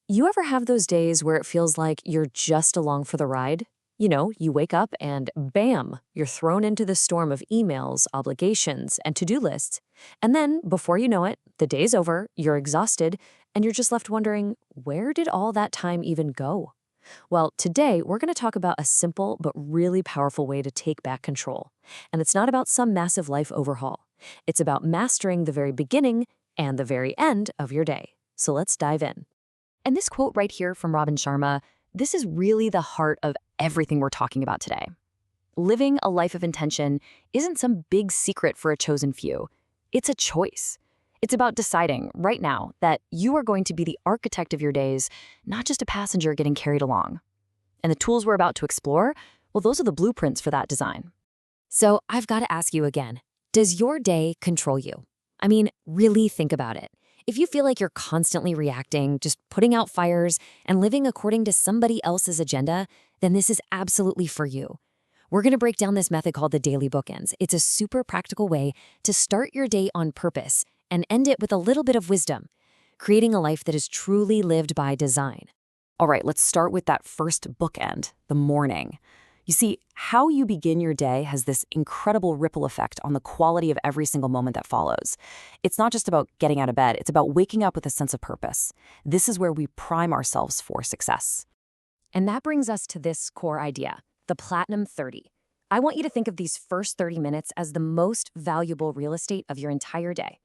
You ever have those days where it feels like you're just along for the ride? You wake up and bam, you're thrown into the storm of emails, obligations, and to do lists. And then, before you know it, the day's over, you're exhausted, and you're just left wondering, where did all that time even go? Well, today we're going to talk about a simple but really powerful way to take back control. And it's not about some massive life overhaul, it's about mastering the very beginning and the very end of your day. So let's dive in. And this quote right here from Robin Sharma, this is really the heart of everything we're talking about today. Living a life of intention isn't some big secret for a chosen few. It's a choice. It's about deciding right now that you are going to be the architect of your days, not just a passenger getting carried along. And the tools we're about to explore, well, those are the blueprints for that design. So I've got to ask you again, does your day control you? I mean, really think about it. If you feel like you're constantly reacting, just putting out fires, and living according to somebody else's agenda, then this is absolutely for you. We're going to break down this method called the Daily Bookends. It's a super practical way to start your day on purpose and end it with a little bit of wisdom, creating a life that is truly lived by design. All right, let's start with that first bookend, the morning. You see, how you begin your day has this incredible ripple effect on the quality of every single moment that follows. It's not just about getting out of bed, it's about waking up with a sense of purpose. This is where we prime ourselves for success. And that brings us to this core idea, the Platinum 30. I want you to think of these first 30 minutes as the most valuable real estate of your entire day.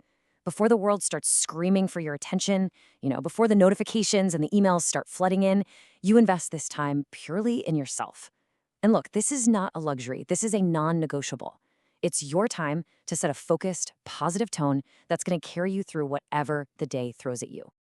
Before the world starts screaming for your attention, before the notifications and the emails start flooding in, you invest this time purely in yourself. And look, this is not a luxury. This is a non-negotiable. It's your time to set a focused, positive tone that's going to carry you through whatever the day throws at you.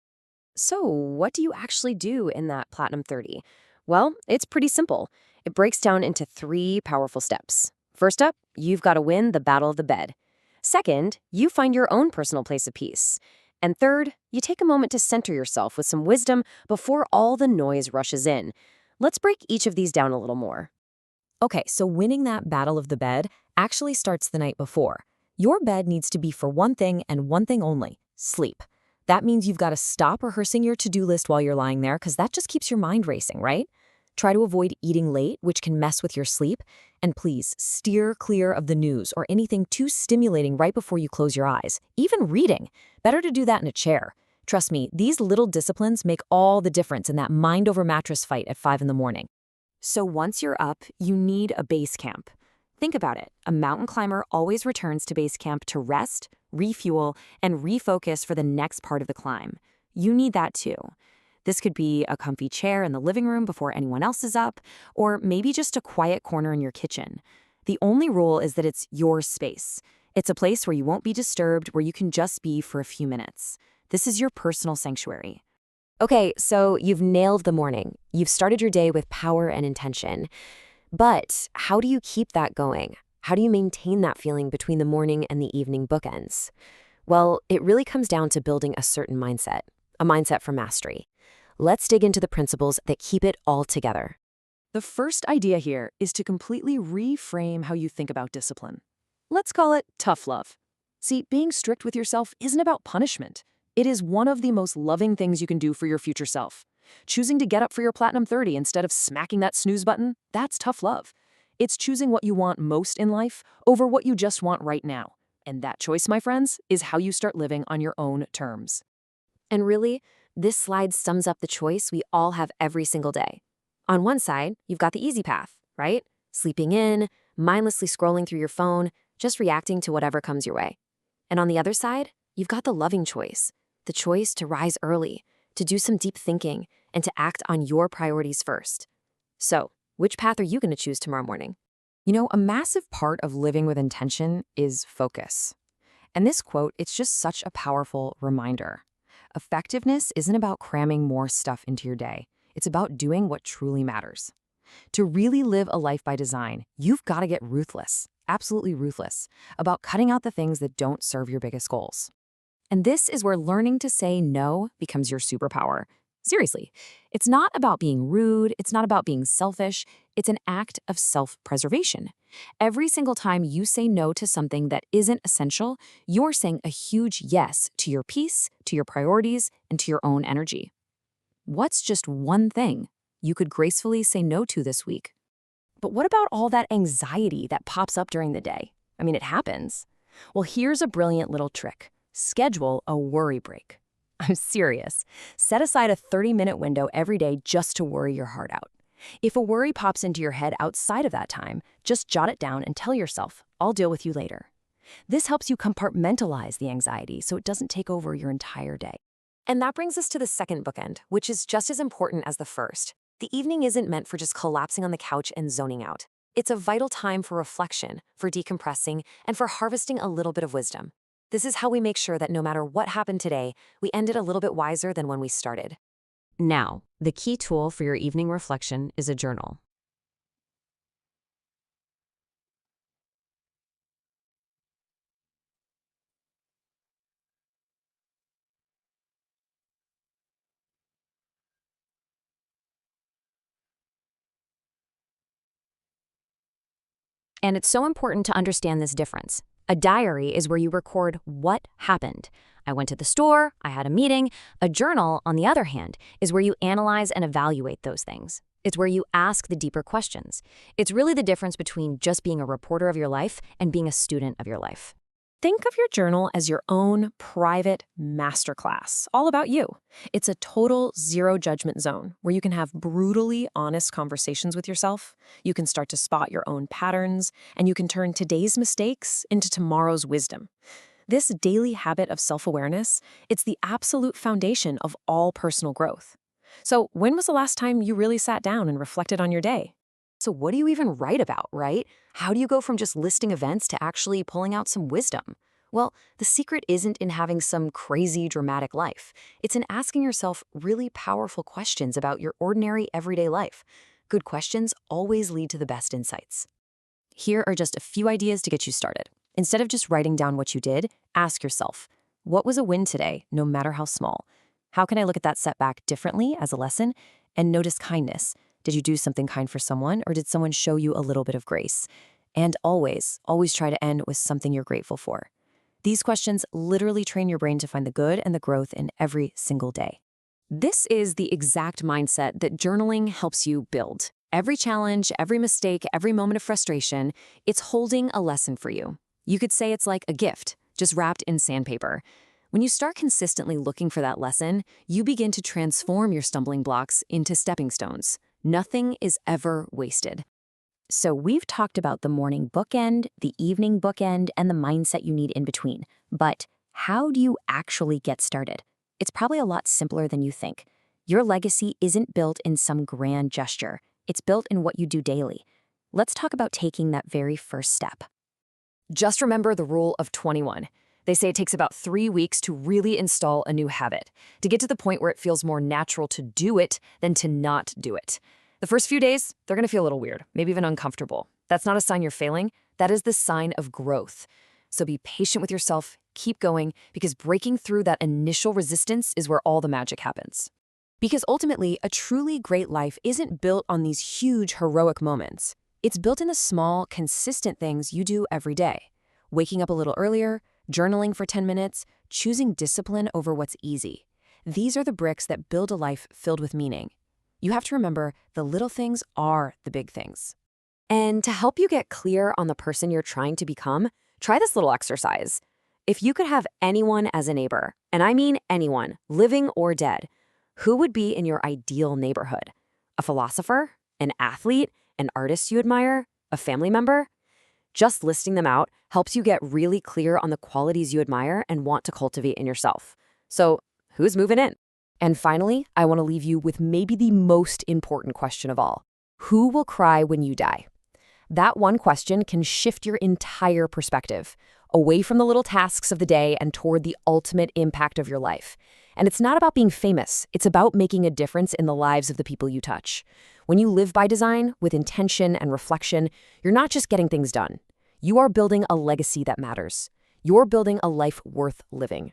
So, what do you actually do in that Platinum 30? Well, it's pretty simple. It breaks down into 3 powerful steps. First up, you've got to win the battle of the bed. Second, you find your own personal place of peace. And third, you take a moment to center yourself with some wisdom before all the noise rushes in. Let's break each of these down a little more. Okay, so winning that battle of the bed actually starts the night before. Your bed needs to be for one thing and one thing only, sleep. That means you've got to stop rehearsing your to-do list while you're lying there because that just keeps your mind racing, right? Try to avoid eating late, which can mess with your sleep. And please, steer clear of the news or anything too stimulating right before you close your eyes. Even reading. Better to do that in a chair. Trust me, these little disciplines make all the difference in that mind-over-mattress fight at 5 in the morning. So once you're up, you need a base camp. Think about it. A mountain climber always returns to base camp to rest, refuel, and refocus for the next part of the climb. You need that too. This could be a comfy chair in the living room before anyone else is up, or maybe just a quiet corner in your kitchen. The only rule is that it's your space. It's a place where you won't be disturbed, where you can just be for a few minutes. This is your personal sanctuary. Okay, so you've nailed the morning. You've started your day with power and intention. But how do you keep that going? How do you maintain that feeling between the morning and the evening bookends? Well, it really comes down to building a certain mindset, a mindset for mastery. Let's dig into the principles that keep it all together. The first idea here is to completely reframe how you think about discipline. Let's call it tough love. See, being strict with yourself isn't about punishment. It is one of the most loving things you can do for your future self. Choosing to get up for your Platinum 30 instead of smacking that snooze button, that's tough love. It's choosing what you want most in life over what you just want right now. And that choice, my friends, is how you start living on your own terms. And really, this slide sums up the choice we all have every single day. On one side, you've got the easy path, right? Sleeping in, mindlessly scrolling through your phone, just reacting to whatever comes your way. And on the other side, you've got the loving choice. The choice to rise early, to do some deep thinking, and to act on your priorities first. So, which path are you going to choose tomorrow morning? A massive part of living with intention is focus. And this quote, it's just such a powerful reminder. Effectiveness isn't about cramming more stuff into your day. It's about doing what truly matters. To really live a life by design, you've got to get ruthless, absolutely ruthless, about cutting out the things that don't serve your biggest goals. And this is where learning to say no becomes your superpower. Seriously, it's not about being rude, it's not about being selfish, it's an act of self-preservation. Every single time you say no to something that isn't essential, you're saying a huge yes to your peace, to your priorities, and to your own energy. What's just one thing you could gracefully say no to this week? But what about all that anxiety that pops up during the day? I mean, it happens. Well, here's a brilliant little trick. Schedule a worry break. I'm serious. Set aside a 30-minute window every day just to worry your heart out. If a worry pops into your head outside of that time, just jot it down and tell yourself, I'll deal with you later. This helps you compartmentalize the anxiety so it doesn't take over your entire day. And that brings us to the second bookend, which is just as important as the first. The evening isn't meant for just collapsing on the couch and zoning out. It's a vital time for reflection, for decompressing, and for harvesting a little bit of wisdom. This is how we make sure that no matter what happened today, we ended a little bit wiser than when we started. Now, the key tool for your evening reflection is a journal. And it's so important to understand this difference. A diary is where you record what happened. I went to the store, I had a meeting. A journal, on the other hand, is where you analyze and evaluate those things. It's where you ask the deeper questions. It's really the difference between just being a reporter of your life and being a student of your life. Think of your journal as your own private masterclass, all about you. It's a total zero judgment zone where you can have brutally honest conversations with yourself. You can start to spot your own patterns, and you can turn today's mistakes into tomorrow's wisdom. This daily habit of self-awareness, it's the absolute foundation of all personal growth. So, when was the last time you really sat down and reflected on your day? So what do you even write about, right? How do you go from just listing events to actually pulling out some wisdom? Well, the secret isn't in having some crazy, dramatic life. It's in asking yourself really powerful questions about your ordinary, everyday life. Good questions always lead to the best insights. Here are just a few ideas to get you started. Instead of just writing down what you did, ask yourself, what was a win today, no matter how small? How can I look at that setback differently as a lesson? And notice kindness. Did you do something kind for someone, or did someone show you a little bit of grace? And always try to end with something you're grateful for. These questions literally train your brain to find the good and the growth in every single day. This is the exact mindset that journaling helps you build. Every challenge, every mistake, every moment of frustration, it's holding a lesson for you. You could say it's like a gift, just wrapped in sandpaper. When you start consistently looking for that lesson, you begin to transform your stumbling blocks into stepping stones. Nothing is ever wasted. So we've talked about the morning bookend, the evening bookend, and the mindset you need in between. But how do you actually get started? It's probably a lot simpler than you think. Your legacy isn't built in some grand gesture. It's built in what you do daily. Let's talk about taking that very first step. Just remember the rule of 21. They say it takes about 3 weeks to really install a new habit, to get to the point where it feels more natural to do it than to not do it. The first few days, they're going to feel a little weird, maybe even uncomfortable. That's not a sign you're failing. That is the sign of growth. So be patient with yourself, keep going, because breaking through that initial resistance is where all the magic happens. Because ultimately, a truly great life isn't built on these huge, heroic moments. It's built in the small, consistent things you do every day. Waking up a little earlier, journaling for 10 minutes, choosing discipline over what's easy. These are the bricks that build a life filled with meaning. You have to remember, the little things are the big things. And to help you get clear on the person you're trying to become, try this little exercise. If you could have anyone as a neighbor, and I mean anyone, living or dead, who would be in your ideal neighborhood? A philosopher? An athlete? An artist you admire? A family member? Just listing them out helps you get really clear on the qualities you admire and want to cultivate in yourself. So, who's moving in? And finally, I want to leave you with maybe the most important question of all. Who will cry when you die? That one question can shift your entire perspective, away from the little tasks of the day and toward the ultimate impact of your life. And it's not about being famous. It's about making a difference in the lives of the people you touch. When you live by design, with intention and reflection, you're not just getting things done. You are building a legacy that matters. You're building a life worth living.